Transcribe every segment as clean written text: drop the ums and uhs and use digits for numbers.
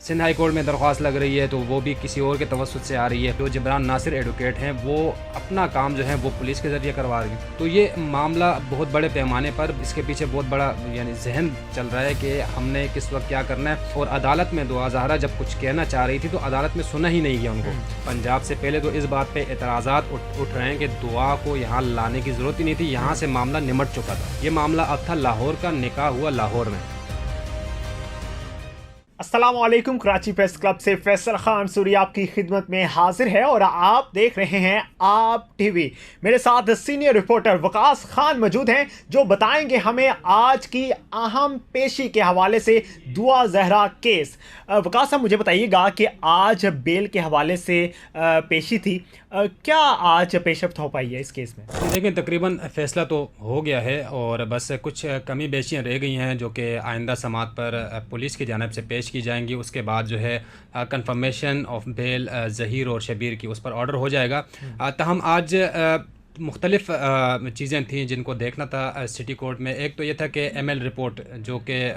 Sindh high court میں درخواست لگ رہی ہے تو وہ بھی کسی اور کے توسط سے آ رہی ہے. جو جبران ناصر ایڈوکیٹ ہیں وہ اپنا کام جو ہے وہ پولیس کے ذریعے کروا رہی ہیں. تو یہ معاملہ بہت بڑے پیمانے پر اس کے پیچھے بہت بڑا ذہن چل رہا ہے کہ ہم نے کس وقت کیا کرنا ہے. اور عدالت میں دعا زہرا جب کچھ کہنا چاہ رہی تھی تو عدالت میں سنا ہی نہیں گیا ان کو. پنجاب سے پہلے تو اس بات پہ اعتراضات اٹھ رہے ہیں کہ دعا کو یہاں لانے کی ضرورت ہی نہیں تھی. یہاں سے معاملہ نمٹ چکا تھا. یہ معاملہ اب تھا لاہور کا. نکاح ہوا لاہور میں. السلام علیکم. کراچی پریس کلب سے فیصل خان سوری آپ کی خدمت میں حاضر ہے اور آپ دیکھ رہے ہیں آپ ٹی وی. میرے ساتھ سینئر رپورٹر وقاص خان موجود ہیں جو بتائیں گے ہمیں آج کی اہم پیشی کے حوالے سے دعا زہرا کیس. وقاص صاحب مجھے بتائیے گا کہ آج بیل کے حوالے سے پیشی تھی, کیا آج پیش رفت ہو پائی ہے اس کیس میں؟ دیکھیں تقریباً فیصلہ تو ہو گیا ہے اور بس کچھ کمی بیشیاں رہ گئی ہیں جو کہ آئندہ سماعت پر پولیس کی جانب سے پیش کی جائیں گی. اس کے بعد جو ہے کنفرمیشن آف بیل ظہیر اور شبیر کی اس پر آرڈر ہو جائے گا. تاہم آج مختلف چیزیں تھیں جن کو دیکھنا تھا سٹی کورٹ میں. ایک تو یہ تھا کہ ایم ایل رپورٹ جو کہ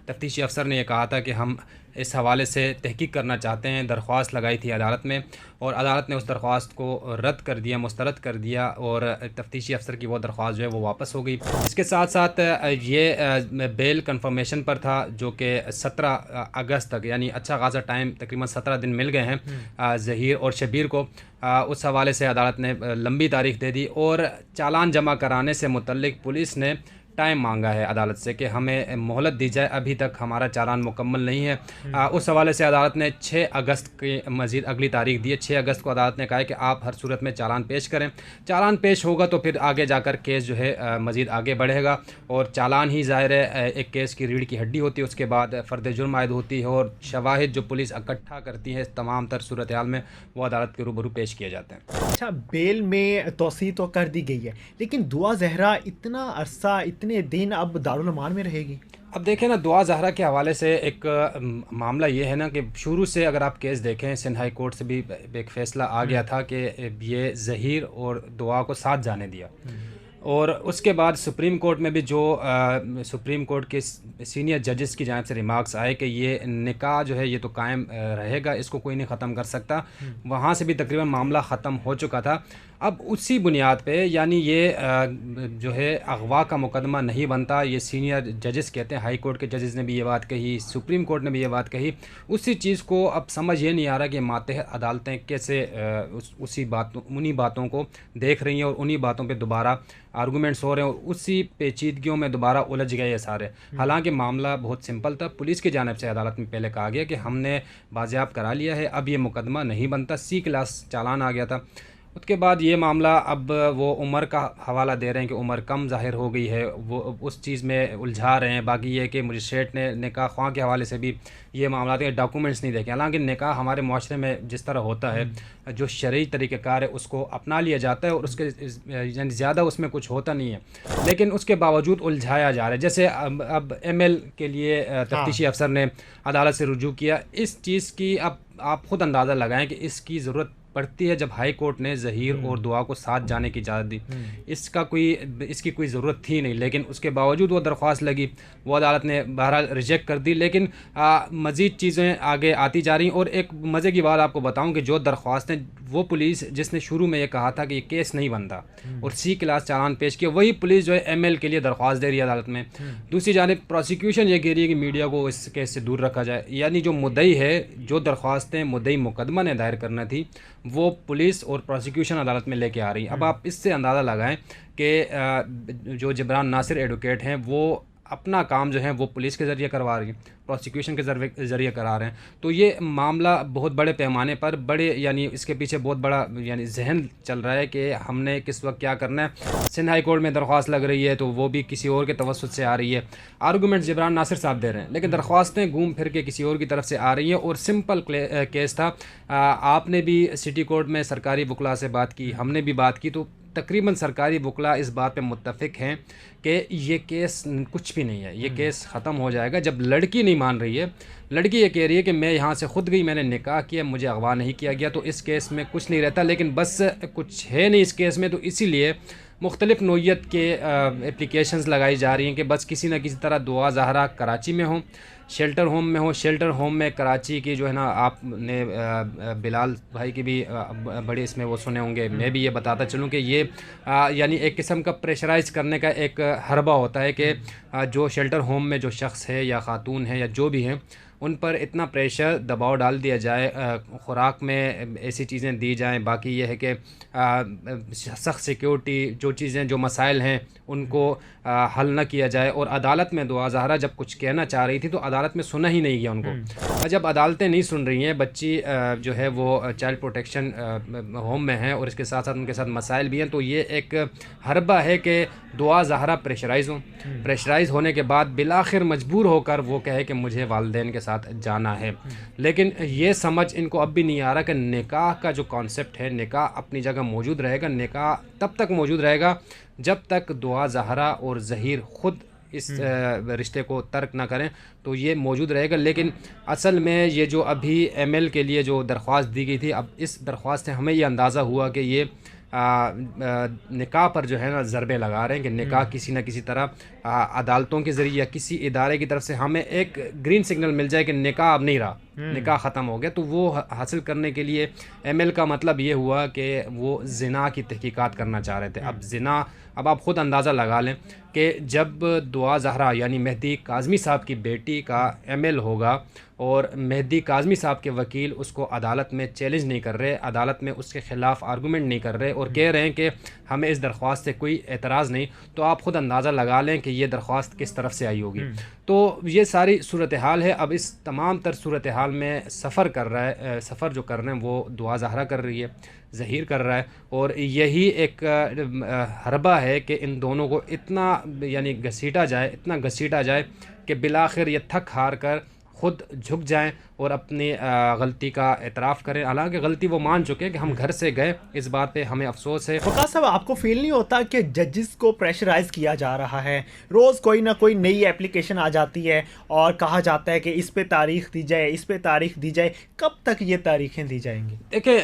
تفتیشی افسر نے یہ کہا تھا کہ ہم اس حوالے سے تحقیق کرنا چاہتے ہیں. درخواست لگائی تھی عدالت میں اور عدالت نے اس درخواست کو رد کر دیا, مسترد کر دیا اور تفتیشی افسر کی وہ درخواست جو ہے وہ واپس ہو گئی. اس کے ساتھ ساتھ یہ بیل کنفرمیشن پر تھا جو کہ 17 اگست تک, یعنی اچھا خاصا ٹائم, تقریباً 17 دن مل گئے ہیں ظہیر اور شبیر کو. اس حوالے سے عدالت نے لمبی تاریخ دے دی اور چالان جمع کرانے سے متعلق پولیس نے ٹائم مانگا ہے عدالت سے کہ ہمیں مہلت دی جائے, ابھی تک ہمارا چالان مکمل نہیں ہے. اس حوالے سے عدالت نے 6 اگست کی مزید اگلی تاریخ دی ہے. 6 اگست کو عدالت نے کہا ہے کہ آپ ہر صورت میں چالان پیش کریں. چالان پیش ہوگا تو پھر آگے جا کر کیس جو ہے مزید آگے بڑھے گا اور چالان ہی ظاہر ہے ایک کیس کی ریڑھ کی ہڈی ہوتی ہے. اس کے بعد فرد جرم عائد ہوتی ہے اور شواہد جو پولیس اکٹھا کرتی ہے تمام تر صورتحال میں وہ عدالت کے روبرو پیش کیے جاتے ہیں. اچھا, بیل میں توسیع تو کر دی گئی ہے لیکن دعا زہرا اتنا عرصہ, اتنے دن اب دارالامان میں رہے گی؟ اب دیکھیں نا, دعا زہرا کے حوالے سے ایک معاملہ یہ ہے نا کہ شروع سے اگر آپ کیس دیکھیں سندھ ہائی کورٹ سے بھی ایک فیصلہ آ گیا تھا کہ یہ ظہیر اور دعا کو ساتھ جانے دیا. اور اس کے بعد سپریم کورٹ میں بھی جو سپریم کورٹ کے سینئر ججز کی جانب سے ریمارکس آئے کہ یہ نکاح جو ہے یہ تو قائم رہے گا, اس کو کوئی نہیں ختم کر سکتا. وہاں سے بھی تقریباً معاملہ ختم ہو چکا تھا. اب اسی بنیاد پہ یعنی یہ جو ہے اغوا کا مقدمہ نہیں بنتا, یہ سینئر ججز کہتے ہیں. ہائی کورٹ کے ججز نے بھی یہ بات کہی, سپریم کورٹ نے بھی یہ بات کہی. اسی چیز کو اب سمجھ یہ نہیں آ رہا کہ ماتحت عدالتیں کیسے انہی باتوں کو دیکھ رہی ہیں اور انہی باتوں پہ دوبارہ آرگومنٹس ہو رہے ہیں اور اسی پیچیدگیوں میں دوبارہ الجھ گئے یہ سارے. حالانکہ معاملہ بہت سمپل تھا. پولیس کی جانب سے عدالت میں پہلے کہا گیا کہ ہم نے بازیاب کرا لیا ہے, اب یہ مقدمہ نہیں بنتا. C کلاس چالان آ گیا تھا. اس کے بعد یہ معاملہ اب وہ عمر کا حوالہ دے رہے ہیں کہ عمر کم ظاہر ہو گئی ہے, وہ اس چیز میں الجھا رہے ہیں. باقی یہ کہ مجسٹریٹ نے نکاح خواہ کے حوالے سے بھی یہ معاملات کے ڈاکومنٹس نہیں دیکھے. حالانکہ نکاح ہمارے معاشرے میں جس طرح ہوتا ہے, جو شرعی طریقہ کار ہے اس کو اپنا لیا جاتا ہے اور اس کے یعنی زیادہ اس میں کچھ ہوتا نہیں ہے, لیکن اس کے باوجود الجھایا جا رہا ہے. جیسے اب ایم ایل کے لیے تفتیشی افسر نے عدالت سے رجوع کیا. اس چیز کی اب آپ خود اندازہ لگائیں کہ اس کی ضرورت پڑتی ہے جب ہائی کورٹ نے ظہیر اور دعا کو ساتھ جانے کی اجازت دی. اس کی کوئی ضرورت تھی نہیں, لیکن اس کے باوجود وہ درخواست لگی, وہ عدالت نے بہرحال ریجیکٹ کر دی. لیکن مزید چیزیں آگے آتی جا رہی ہیں. اور ایک مزے کی بات آپ کو بتاؤں کہ جو درخواستیں وہ پولیس جس نے شروع میں یہ کہا تھا کہ یہ کیس نہیں بنتا اور C کلاس چالان پیش کیا, وہی پولیس جو ہے ایم ایل کے لیے درخواست دے رہی ہے عدالت میں. دوسری جانب پروسیکیوشن یہ کہہ رہی ہے کہ میڈیا کو اس کیس سے دور رکھا جائے. یعنی جو مدعی ہے, جو درخواستیں مدعی مقدمہ نے دائر کرنا تھی وہ پولیس اور پروسیکیوشن عدالت میں لے کے آ رہی ہے. اب آپ اس سے اندازہ لگائیں کہ جو جبران ناصر ایڈوکیٹ ہیں وہ اپنا کام جو ہے وہ پولیس کے ذریعے کروا رہی ہیں, پروسیکیوشن کے ذریعے کرا رہے ہیں. تو یہ معاملہ بہت بڑے پیمانے پر یعنی اس کے پیچھے بہت بڑا ذہن چل رہا ہے کہ ہم نے کس وقت کیا کرنا ہے. سندھ ہائی کورٹ میں درخواست لگ رہی ہے تو وہ بھی کسی اور کے توسط سے آ رہی ہے. آرگومنٹ جبران ناصر صاحب دے رہے ہیں لیکن درخواستیں گھوم پھر کے کسی اور کی طرف سے آ رہی ہیں. اور سمپل کیس تھا. آپ نے بھی سٹی کورٹ میں سرکاری وکلاء سے بات کی, ہم نے بھی بات کی, تو تقریباً سرکاری وکلاء اس بات پہ متفق ہیں کہ یہ کیس کچھ بھی نہیں ہے, یہ کیس ختم ہو جائے گا. جب لڑکی نہیں مان رہی ہے, لڑکی یہ کہہ رہی ہے کہ میں یہاں سے خود گئی, میں نے نکاح کیا, مجھے اغوا نہیں کیا گیا, تو اس کیس میں کچھ نہیں رہتا. لیکن بس کچھ ہے نہیں اس کیس میں, تو اسی لیے مختلف نوعیت کے اپلیکیشنز لگائی جا رہی ہیں کہ بس کسی نہ کسی طرح دعا زہرا کراچی میں ہوں, شیلٹر ہوم میں ہوں. شیلٹر ہوم میں کراچی کی جو ہے نا, آپ نے بلال بھائی کی بھی بڑے اس میں وہ سنے ہوں گے, میں بھی یہ بتاتا چلوں کہ یہ یعنی ایک قسم کا پریشرائز کرنے کا ایک حربہ ہوتا ہے کہ جو شیلٹر ہوم میں جو شخص ہے یا خاتون ہے یا جو بھی ہیں, ان پر اتنا پریشر دباؤ ڈال دیا جائے, خوراک میں ایسی چیزیں دی جائیں, باقی یہ ہے کہ سخت سیکیورٹی, جو چیزیں جو مسائل ہیں ان کو حل نہ کیا جائے. اور عدالت میں دعا زہرا جب کچھ کہنا چاہ رہی تھی تو عدالت میں سنا ہی نہیں گیا ان کو. جب عدالتیں نہیں سن رہی ہیں, بچی جو ہے وہ چائلڈ پروٹیکشن ہوم میں ہیں اور اس کے ساتھ ساتھ ان کے ساتھ مسائل بھی ہیں, تو یہ ایک حربہ ہے کہ دعا زہرا پریشرائز ہوں. پریشرائز ہونے کے بعد بالآخر مجبور ہو کر وہ کہے کہ مجھے والدین کے ساتھ جانا ہے. لیکن یہ سمجھ ان کو اب بھی نہیں آ رہا کہ نکاح کا جو کانسیپٹ ہے, نکاح اپنی جگہ موجود رہے گا. نکاح تب تک موجود رہے گا جب تک دعا زہرا اور ظہیر خود اس رشتے کو ترک نہ کریں, تو یہ موجود رہے گا. لیکن اصل میں یہ جو ابھی ایم ایل کے لیے جو درخواست دی گئی تھی, اب اس درخواست سے ہمیں یہ اندازہ ہوا کہ یہ نکاح پر جو ہے نا ضربے لگا رہے ہیں کہ نکاح کسی نہ کسی طرح عدالتوں کے ذریعے یا کسی ادارے کی طرف سے ہمیں ایک گرین سگنل مل جائے کہ نکاح اب نہیں رہا, نکاح ختم ہو گیا. تو وہ حاصل کرنے کے لیے ایم ایل کا مطلب یہ ہوا کہ وہ زنا کی تحقیقات کرنا چاہ رہے تھے. اب زنا, اب آپ خود اندازہ لگا لیں کہ جب دعا زہرا یعنی مہدی کاظمی صاحب کی بیٹی کا ایم ایل ہوگا اور مہدی کاظمی صاحب کے وکیل اس کو عدالت میں چیلنج نہیں کر رہے, عدالت میں اس کے خلاف آرگومنٹ نہیں کر رہے اور کہہ رہے ہیں کہ ہمیں اس درخواست سے کوئی اعتراض نہیں, تو آپ خود اندازہ لگا لیں کہ یہ درخواست کس طرف سے آئی ہوگی. تو یہ ساری صورتحال ہے. اب اس تمام تر صورتحال میں سفر کر رہا ہے, سفر جو کر رہے ہیں وہ دعا زہرا کر رہی ہے, ظہیر کر رہا ہے, اور یہی ایک حربہ ہے کہ ان دونوں کو اتنا یعنی گھسیٹا جائے کہ بالآخر یہ تھک ہار کر خود جھک جائیں اور اپنی غلطی کا اعتراف کریں. حالانکہ غلطی وہ مان چکے کہ ہم گھر سے گئے, اس بات پہ ہمیں افسوس ہے. وقاص صاحب, آپ کو فیل نہیں ہوتا کہ ججز کو پریشرائز کیا جا رہا ہے؟ روز کوئی نہ کوئی نئی اپلیکیشن آ جاتی ہے اور کہا جاتا ہے کہ اس پہ تاریخ دی جائے, اس پہ تاریخ دی جائے. کب تک یہ تاریخیں دی جائیں گی؟ دیکھیں,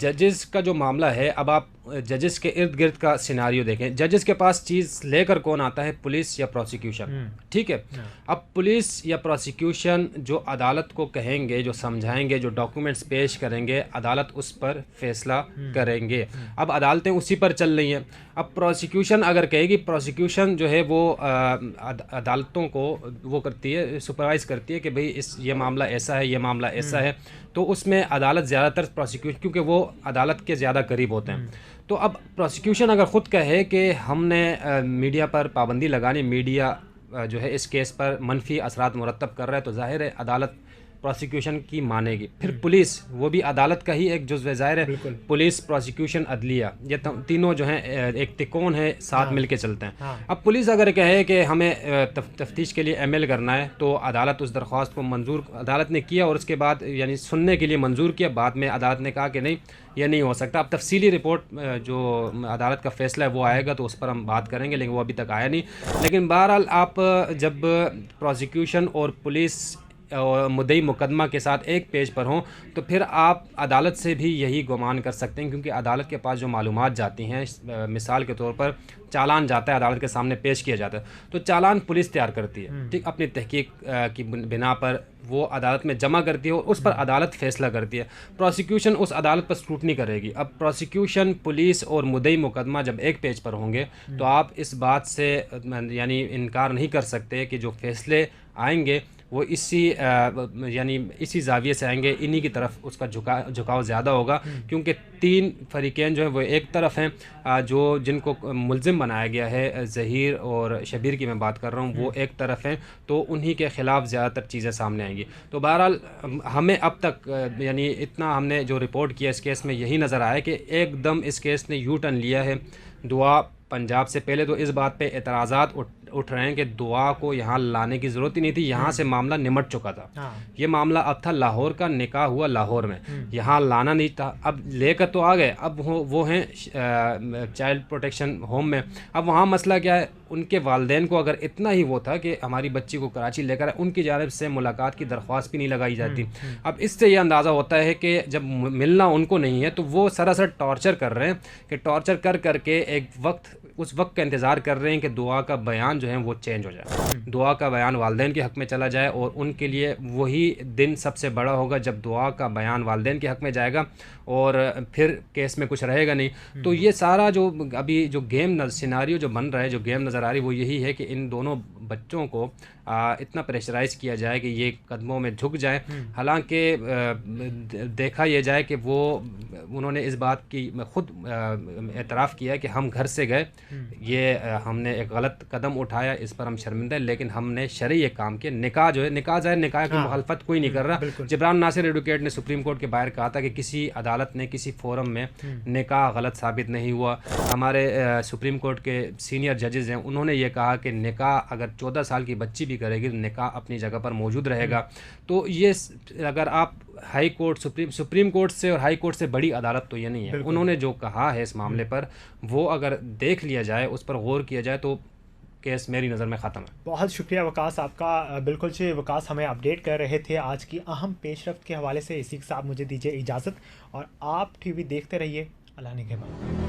ججز کا جو معاملہ ہے, اب آپ ججز کے ارد گرد کا سیناریو دیکھیں. ججز کے پاس چیز لے کر کون آتا ہے؟ پولیس یا پروسیکیوشن. ٹھیک ہے, اب پولیس یا پروسیکیوشن جو عدالت کو کہیں گے, جو سمجھائیں گے, جو ڈاکومنٹس پیش کریں گے, عدالت اس پر فیصلہ کریں گے. اب عدالتیں اسی پر چل رہی ہیں. اب پروسیکیوشن اگر کہے گی, پروسیکیوشن جو ہے وہ عدالتوں کو وہ کرتی ہے, سپروائز کرتی ہے کہ بھئی یہ معاملہ ایسا ہے, یہ معاملہ ایسا ہے, تو اس میں عدالت زیادہ تر پروسیکیوشن, کیونکہ وہ عدالت کے زیادہ قریب ہوتے ہیں. تو اب پروسیکیوشن اگر خود کہے کہ ہم نے میڈیا پر پابندی لگانی, میڈیا جو ہے اس کیس پر منفی اثرات مرتب کر رہا ہے, تو ظاہر ہے عدالت پروسیکیوشن کی مانے گی. پھر پولیس, وہ بھی عدالت کا ہی ایک جزو ہے, ظاہر ہے پولیس, پروسیکیوشن, عدلیہ, یہ تینوں جو ہیں ایک تکون ہے, ساتھ مل کے چلتے ہیں. اب پولیس اگر کہے کہ ہمیں تفتیش کے لیے ایم ایل کرنا ہے, تو عدالت اس درخواست کو منظور, عدالت نے کیا اور اس کے بعد یعنی سننے کے لیے منظور کیا, بعد میں عدالت نے کہا کہ نہیں یہ نہیں ہو سکتا. اب تفصیلی رپورٹ جو عدالت کا فیصلہ ہے وہ آئے گا تو اس پر ہم بات کریں گے, لیکن وہ ابھی تک آیا نہیں. لیکن بہرحال آپ جب پروسیکیوشن اور پولیس اور مدعی مقدمہ کے ساتھ ایک پیج پر ہوں, تو پھر آپ عدالت سے بھی یہی گمان کر سکتے ہیں, کیونکہ عدالت کے پاس جو معلومات جاتی ہیں, مثال کے طور پر چالان جاتا ہے, عدالت کے سامنے پیش کیا جاتا ہے, تو چالان پولیس تیار کرتی ہے, ٹھیک, اپنی تحقیق کی بنا پر وہ عدالت میں جمع کرتی ہے اور اس پر عدالت فیصلہ کرتی ہے. پروسیکیوشن اس عدالت پر اسکروٹنی کرے گی. اب پروسیکیوشن, پولیس اور مدعی مقدمہ جب ایک پیج پر ہوں گے, تو آپ اس بات سے یعنی انکار نہیں کر سکتے کہ جو فیصلے آئیں گے وہ اسی زاویے سے آئیں گے, انہی کی طرف اس کا جھکاؤ زیادہ ہوگا, کیونکہ تین فریقین جو ہیں وہ ایک طرف ہیں, جو جن کو ملزم بنایا گیا ہے, ظہیر اور شبیر کی میں بات کر رہا ہوں, وہ ایک طرف ہیں, تو انہی کے خلاف زیادہ تر چیزیں سامنے آئیں گی. تو بہرحال ہمیں اب تک یعنی اتنا ہم نے جو رپورٹ کیا اس کیس میں یہی نظر آیا کہ ایک دم اس کیس نے یو ٹرن لیا ہے. دعا پنجاب سے پہلے تو اس بات پہ اعتراضات اٹھ رہے ہیں کہ دعا کو یہاں لانے کی ضرورت ہی نہیں تھی, یہاں سے معاملہ نمٹ چکا تھا. یہ معاملہ اب تھا لاہور کا, نکاح ہوا لاہور میں, یہاں لانا نہیں تھا. اب لے کر تو آ گئے, اب وہ ہیں چائلڈ پروٹیکشن ہوم میں. اب وہاں مسئلہ کیا ہے, ان کے والدین کو اگر اتنا ہی وہ تھا کہ ہماری بچی کو کراچی لے کر, ان کی جانب سے ملاقات کی درخواست بھی نہیں لگائی جاتی. اب اس سے یہ اندازہ ہوتا ہے کہ جب ملنا ان کو نہیں ہے تو وہ سراسر ٹارچر کر رہے ہیں, کہ ٹارچر کر کے ایک اس وقت کا انتظار کر رہے ہیں کہ دعا کا بیان جو ہیں وہ چینج ہو جائے. دعا کا بیان والدین کے حق میں چلا جائے اور ان کے لیے وہی دن سب سے بڑا ہوگا جب دعا کا بیان والدین کے حق میں جائے گا اور پھر کیس میں کچھ رہے گا نہیں. تو یہ سارا جو ابھی جو گیم سیناریو جو بن رہا ہے, جو گیم نظر آ رہی وہ یہی ہے کہ ان دونوں بچوں کو اتنا پریشرائز کیا جائے کہ یہ قدموں میں جھک جائیں. حالانکہ دیکھا یہ جائے کہ انہوں نے اس بات کی خود اعتراف کیا کہ ہم گھر سے گئے, یہ ہم نے ایک غلط قدم اٹھایا, اس پر ہم شرمندہ ہیں, لیکن ہم نے شرعی ایک کام کیا. نکاح جو ہے نکاح ظاہر نکاح کی مخالفت کوئی نہیں کر رہا. جبران ناصر ایڈوکیٹ نے سپریم کورٹ کے باہر کہا تھا کہ کسی عدالت نے کسی فورم میں نکاح غلط ثابت نہیں ہوا. ہمارے سپریم کورٹ کے سینئر ججز ہیں, انہوں نے یہ کہا کہ نکاح اگر 14 سال کی بچی بھی کرے گی تو نکاح اپنی جگہ پر موجود رہے گا. تو یہ اگر آپ ہائی کورٹ سپریم کورٹ سے اور ہائی کورٹ سے بڑی عدالت تو یہ نہیں ہے. انہوں نے جو کہا ہے اس معاملے پر وہ اگر دیکھ لیا جائے, اس پر غور کیا جائے تو کیس میری نظر میں ختم ہے. بہت شکریہ وقاص آپ کا. بالکل جی وقاص ہمیں اپڈیٹ کر رہے تھے آج کی اہم پیش رفت کے حوالے سے. اسی کے ساتھ مجھے دیجیے اجازت اور آپ ٹی وی دیکھتے رہیے. اللہ نگہبان.